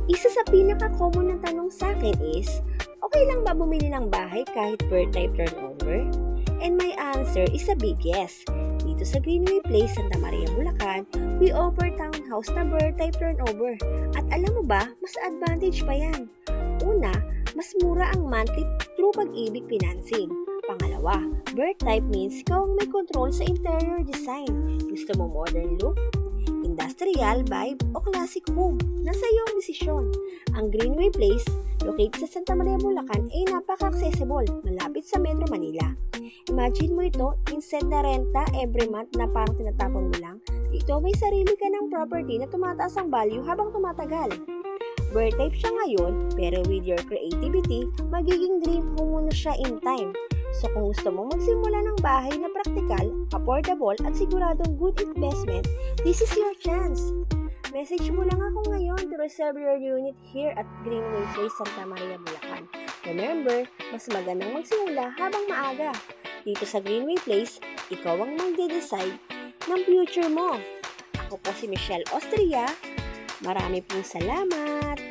Isa sa pinaka-common na tanong sa akin is, okay lang ba bumili ng bahay kahit birth type turnover? And my answer is a big yes. Dito sa Greenway Place, Santa Maria, Bulacan, we offer townhouse na birth type turnover. At alam mo ba, mas advantage pa yan. Una, mas mura ang monthly through Pag-ibig financing. Pangalawa, birth type means ikaw ang may control sa interior design. Gusto mo modern look, industrial vibe o classic home? Nasa iyo ang desisyon. Ang Greenway Place, located sa Santa Maria, Bulacan, ay napaka-accessible, malapit sa Metro Manila. Imagine mo ito, instead na renta every month na parang tinatapon mo lang, dito may sarili ka ng property na tumataas ang value habang tumatagal. Birth type siya ngayon, pero with your creativity, magiging dream home mo na siya in time. So kung gusto mong magsimula ng bahay na praktikal, affordable at siguradong good investment, this is your chance. Message mo lang ako ngayon to reserve your unit here at Greenway Place, Santa Maria, Bulacan. Remember, mas magandang magsimula habang maaga. Dito sa Greenway Place, ikaw ang magde-decide ng future mo. Ako po si Michelle Austria. Marami pong salamat!